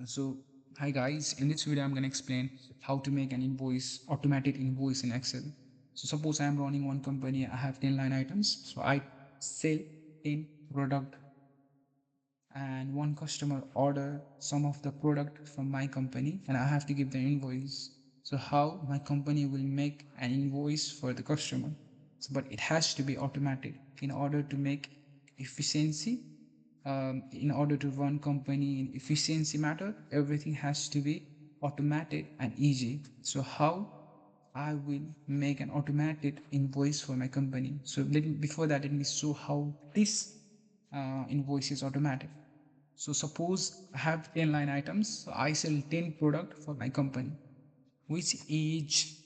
So, hi guys, in this video I'm going to explain how to make an invoice, automated invoice in Excel. So suppose I'm running one company, I have 10 line items. So I sell 10 product and one customer order some of the product from my company and I have to give the invoice. So how my company will make an invoice for the customer. So, but it has to be automatic in order to make efficiency. In order to run company in efficiency matter, everything has to be automated and easy. So how I will make an automated invoice for my company. So before that, let me show how this invoice is automatic. So suppose I have 10 line items. So I sell 10 product for my company, which each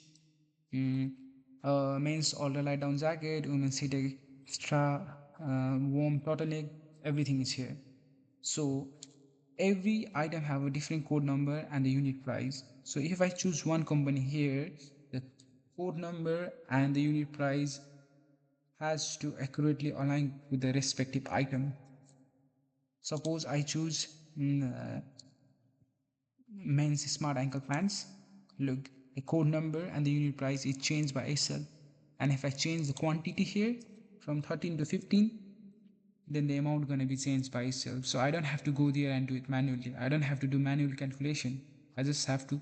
men's all light down jacket, women's heat extra, warm turtleneck, everything is here. So every item have a different code number and the unit price. So if I choose one company here, the code number and the unit price has to accurately align with the respective item. Suppose I choose men's smart ankle pants. Look, the code number and the unit price is changed by itself. And if I change the quantity here from 13 to 15, then the amount gonna be changed by itself. So I don't have to go there and do it manually. I don't have to do manual calculation. I just have to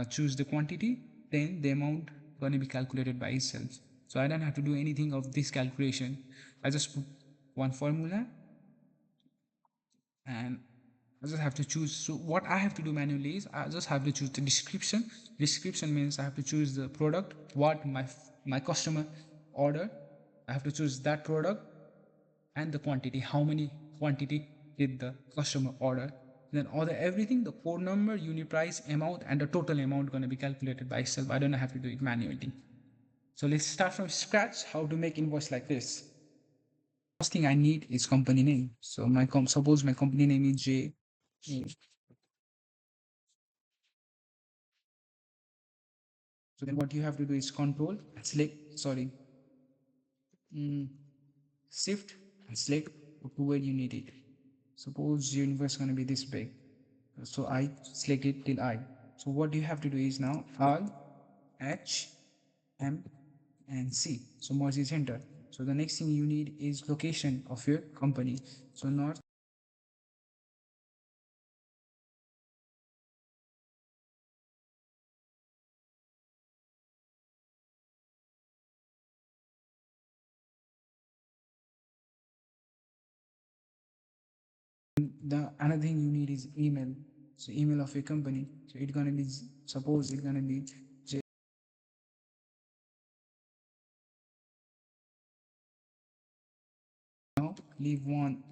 choose the quantity, then the amount gonna be calculated by itself. So I don't have to do anything of this calculation. I just put one formula and I just have to choose. So what I have to do manually is I just have to choose the description. Description means I have to choose the product, what my customer order. I have to choose that product and the quantity, how many quantity did the customer order. Then order everything, the code number, unit price, amount, and the total amount going to be calculated by itself. I don't have to do it manually. So let's start from scratch how to make invoice like this. First thing I need is company name. So suppose my company name is J. So then what you have to do is control, select, sorry, shift and select to where you need it. Suppose your invoice is going to be this big. So I select it till I. So what you have to do is now R, H, M, and C. So merge is enter. So the next thing you need is location of your company. So not the another thing you need is email. So email of your company. So it's gonna be suppose it's gonna be J. Now leave one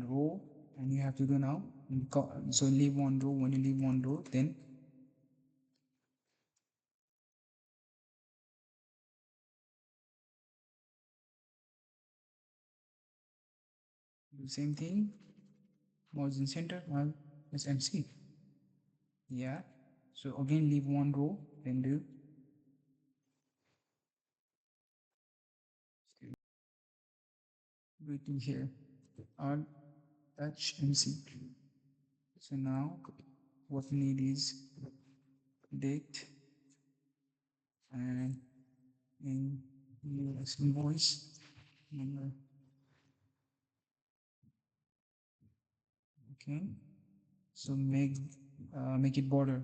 row and you have to do now. So leave one row. When you leave one row, then do same thing. Margin center. Well, it's MC. Yeah. So again, leave one row. Then do waiting here. On touch MC. So now what we need is date and in invoice number. Okay. So make it border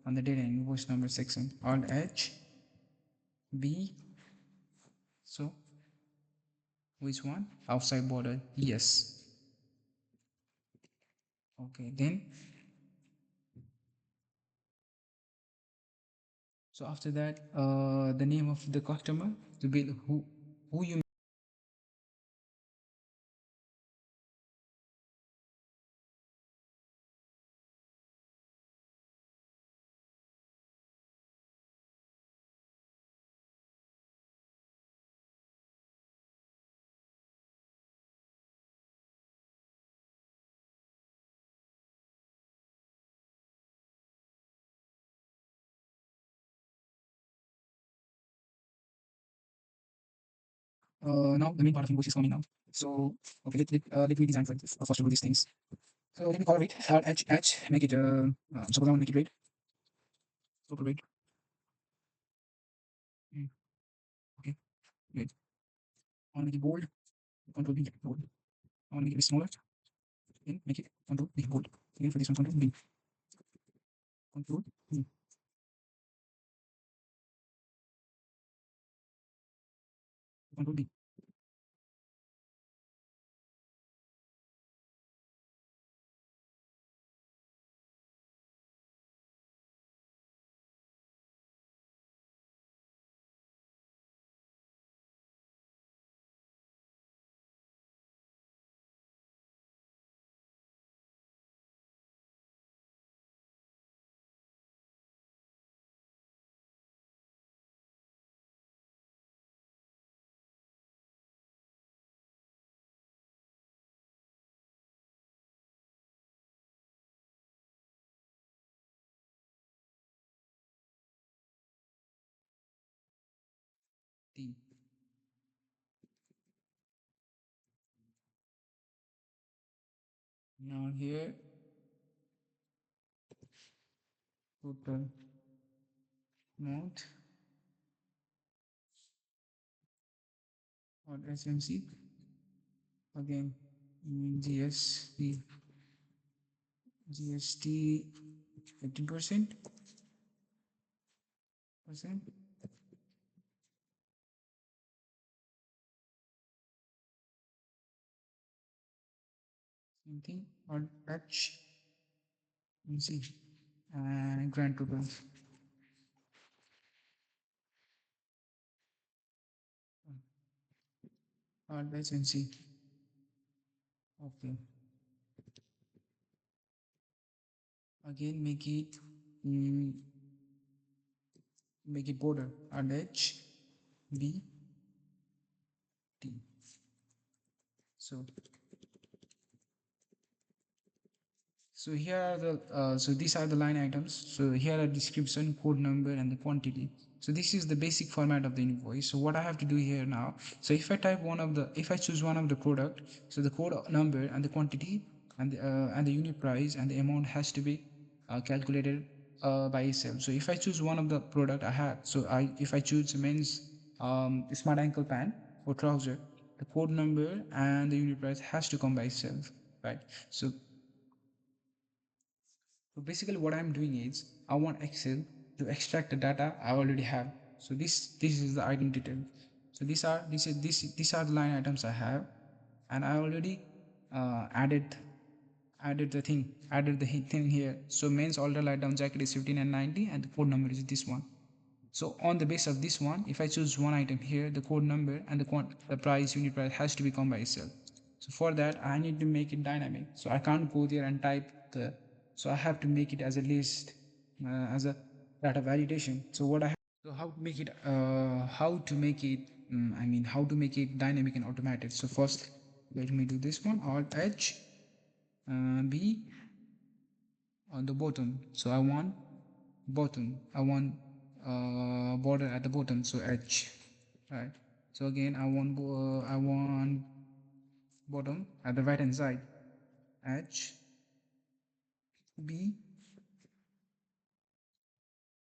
on the data invoice number section. Alt H B. So which one? Outside border. Yes. Okay. Then so after that, the name of the customer, the bill who you. Now the main part of invoice is coming now. So okay, let me design for this. First of all, these things. So let me color it. Start H, make it suppose I want to make it red. Super red. Mm, okay, red. I want to make it bold. Control B, bold. I want to make it a bit smaller. Then make it Control B, bold. Again for this one, Control B. Control B. Control B. T. Now here total amount or SMC again GST 15% percent same thing or H MC and grand total or SMC. Okay, again mm, make it border and H B T. So here are the so these are the line items. So here are description, code number, and the quantity. So this is the basic format of the invoice. So what I have to do here now, so if I type if I choose one of the product, so the code number and the quantity and the unit price and the amount has to be calculated by itself. So if I choose one of the product I have, so if I choose men's smart ankle pant or trouser, the code number and the unit price has to come by itself, right? So basically what I'm doing is I want Excel to extract the data I already have. So this is the item detail. So these are the line items I have, and I already added the thing here. So men's order item jacket is 15 and 90, and the code number is this one. So on the base of this one, if I choose one item here, the code number and the price, unit price has to become by itself. So for that, I need to make it dynamic. So I can't go there and type so I have to make it as a list, as a data validation. So so how to make it, how to make it dynamic and automated. So first, let me do this one, Alt H, B on the bottom. So I want bottom, I want border at the bottom, so H, right? So again I want bottom at the right hand side, H, B,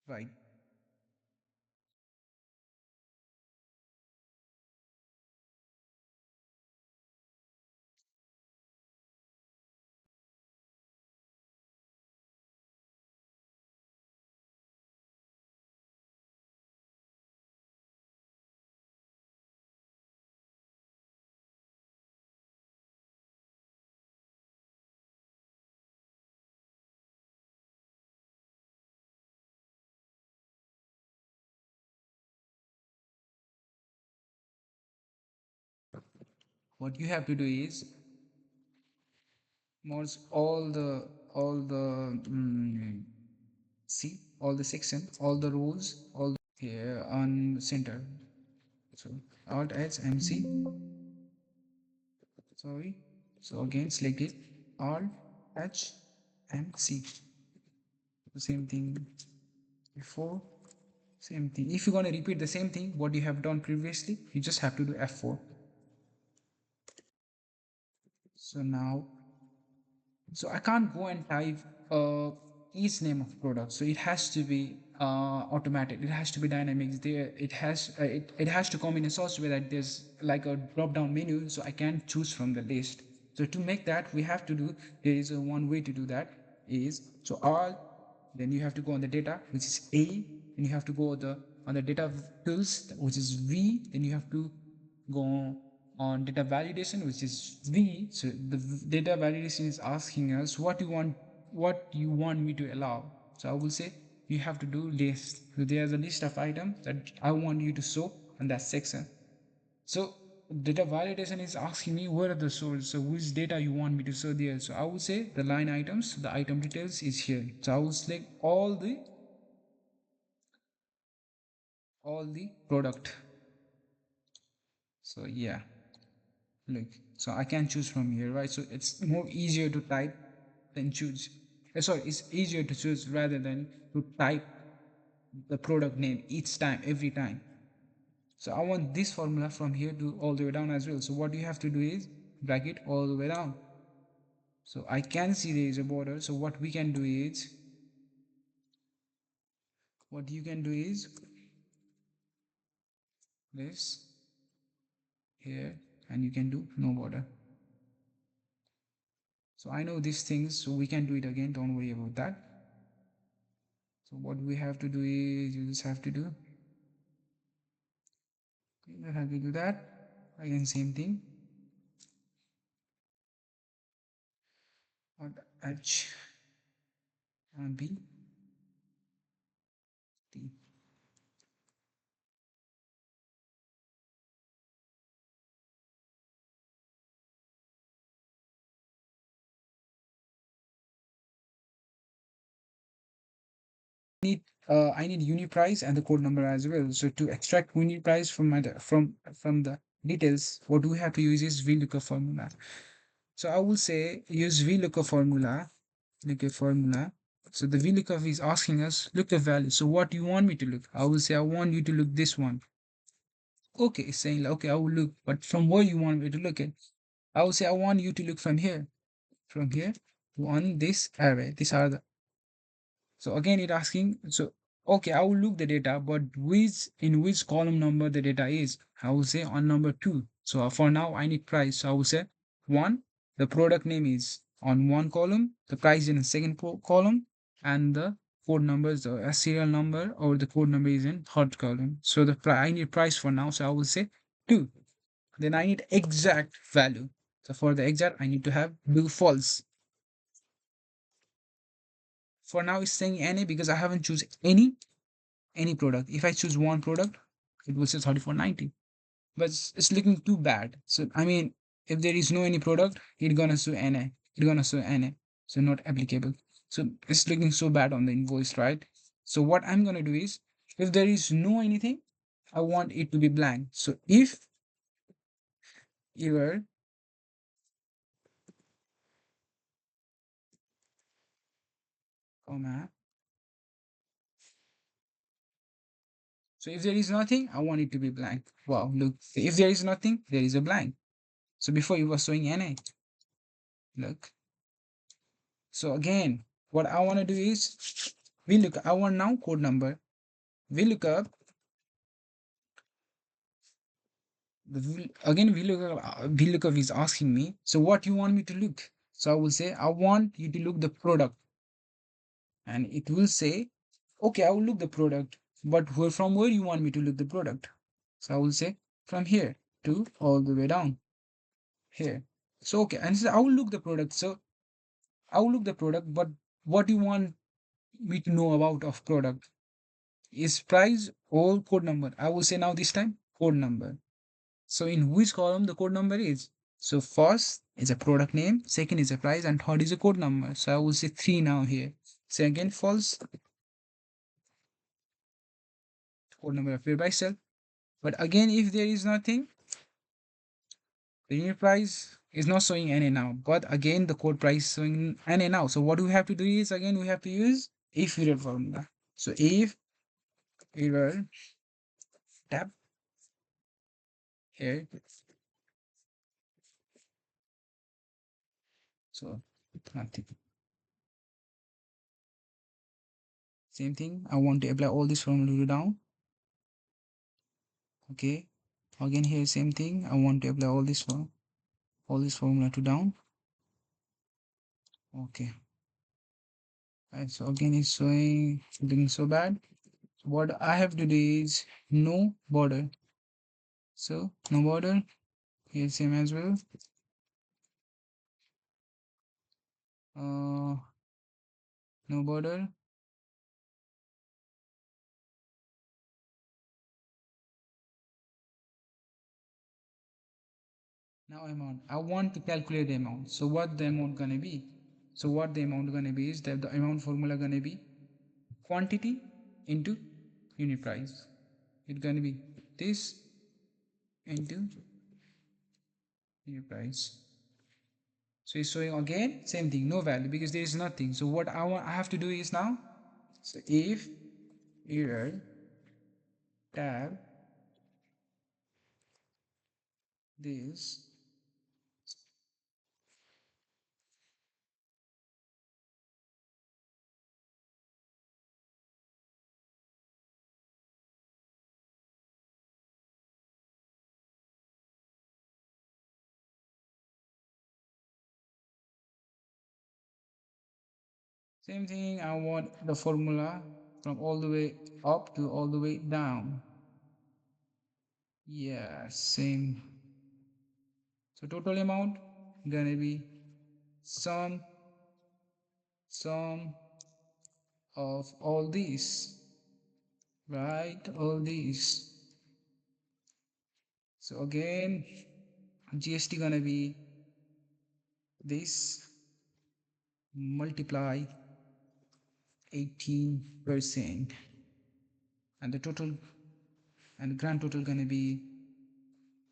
right. What you have to do is merge all the see all the section, all the rows, all here on center. So Alt H M C, sorry. So again select it, Alt H M C. The same thing before, same thing. If you're going to repeat the same thing what you have done previously, you just have to do F4. So now So I can't go and type each name of product. So it has to be automatic. It has to be dynamic. There, it has to come in a software that there's like a drop down menu, so I can choose from the list. So to make that, we have to do. There is a one way to do that is so all. Then you have to go on the data, which is A. Then you have to go on the data tools, which is V. Then you have to go on data validation, which is V. So the data validation is asking us what you want me to allow. So I will say you have to do list. So there's a list of items that I want you to show in that section. So data validation is asking me what are the source, so which data you want me to show there. So I will say the line items, the item details is here. So I will select all the product. So yeah, look, so I can choose from here, right? So it's more easier to type than choose. Sorry, it's easier to choose rather than to type the product name each time, every time. So I want this formula from here to all the way down as well. So what you have to do is drag it all the way down. So I can see there is a border. So what we can do is, what you can do is this here, and you can do no border. So I know these things, so we can do it again. Don't worry about that. So what we have to do is you just have to do, you have to do that again, same thing. Or H and B T. Need I need unit price and the code number as well. So to extract unit price from from the details, what we have to use is VLOOKUP formula. So I will say use VLOOKUP formula. Look at formula. So the VLOOKUP is asking us look the value. So what do you want me to look? I will say I want you to look this one. Okay, it's saying like, okay, I will look, but from where you want me to look at? I will say I want you to look from here to on this array. These are the so again, it asking, so okay, I will look the data, but which column number the data is. I will say on number two. So for now, I need price. So I will say one, the product name is on one column, the price in the second column, and the code number is a serial number or the code number is in third column. So I need price for now. So I will say two. Then I need exact value. So for the exact, I need to have blue false. For now, it's saying any because I haven't choose any product. If I choose one product, it will say 34.90. But it's looking too bad. So I mean, if there is no any product, it's gonna show NA. It's gonna show NA. So not applicable. So it's looking so bad on the invoice, right? So what I'm gonna do is, if there is no anything, I want it to be blank. So if error, comma. So if there is nothing, I want it to be blank. Wow, look. If there is nothing, there is a blank. So before it was showing NA. Look. So again, what I want to do is I want now code number. VLOOKUP, again VLOOKUP is asking me, so what you want me to look? So I will say, I want you to look the product. And it will say, okay, I will look the product, but from where you want me to look the product? So I will say from here to all the way down here. So okay, and so I will look the product. So I will look the product, but what you want me to know about of product? Is price or code number? I will say now this time code number. So in which column the code number is? So first is a product name, second is a price, and third is a code number. So I will say 3 now here. So again false, code number appear by itself. But again, if there is nothing, the unit price is not showing any now. But again, the code price is showing any now. So what we have to do is again we have to use if error formula. So if error tab here. So nothing. Same thing, I want to apply all this formula to down. Okay, again here same thing, I want to apply all this formula to down. Okay, and so again it's showing looking so bad. What I have to do is no border. So no border here same as well. No border. Now amount, I want to calculate the amount. So what the amount gonna be? So what the amount gonna be is that the amount formula gonna be quantity into unit price. It's gonna be this into unit price. So it's showing again same thing, no value because there is nothing. So what I have to do is now, so if error tab this same thing, I want the formula from all the way up to all the way down. Yeah, same. So total amount gonna be sum of all these, right? All these. So again, GST gonna be this multiply 18%, and the total and the grand total gonna be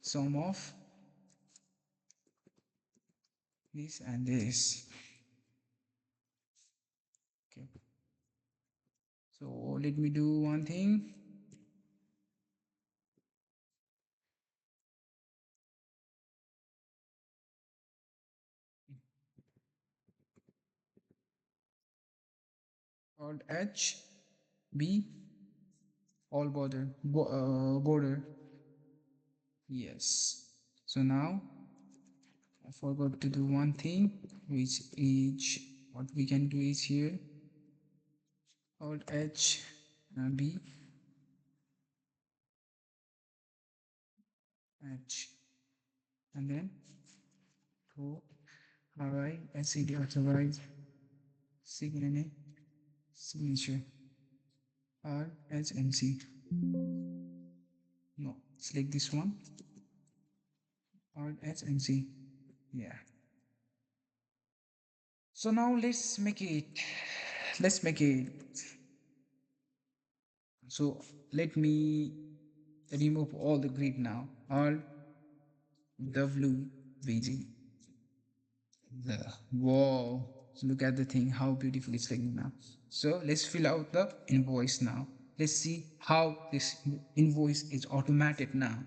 sum of this and this. Okay. So let me do one thing. Alt H B all border. Yes. So now I forgot to do one thing, which is what we can do is here Alt H B H, and then to RISCD authorize signature RHNC. No, select this one RHNC. Yeah. So now let's make it. So let me remove all the grid now. All WVG. The wow. So look at the thing, how beautiful it's looking now. So let's fill out the invoice now. Let's see how this invoice is automated now.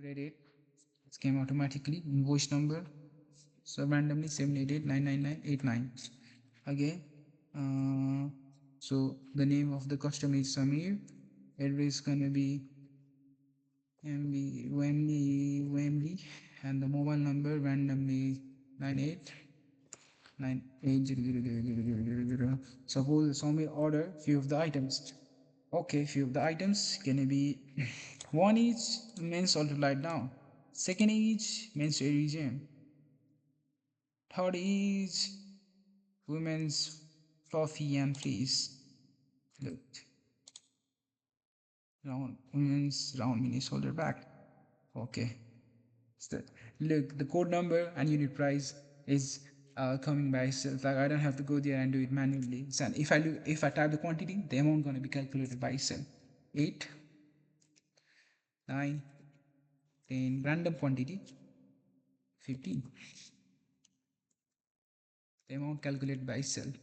Credit, it came automatically. Invoice number, so randomly 788999989. Again, so the name of the customer is Samir. Address gonna be Wembley, and the mobile number randomly 9898000000. Suppose Samir order few of the items. Okay, few of the items gonna be one each means light down. Second each means region. Third is women's fluffy and fleece. Look, round women's round mini shoulder back. Okay, so look, the code number and unit price is coming by itself. Like I don't have to go there and do it manually. So if I type the quantity, the amount gonna be calculated by itself. 8, 9, 10, random quantity, 15. The amount calculated by itself,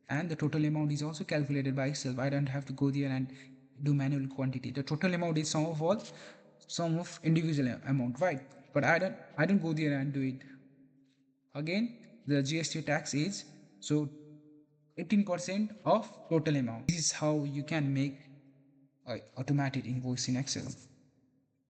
and the total amount is also calculated by itself. I don't have to go there and do manual quantity. The total amount is sum of individual amount, right? But I don't go there and do it. Again, the GST tax is so 18% of total amount. This is how you can make automated invoice in Excel.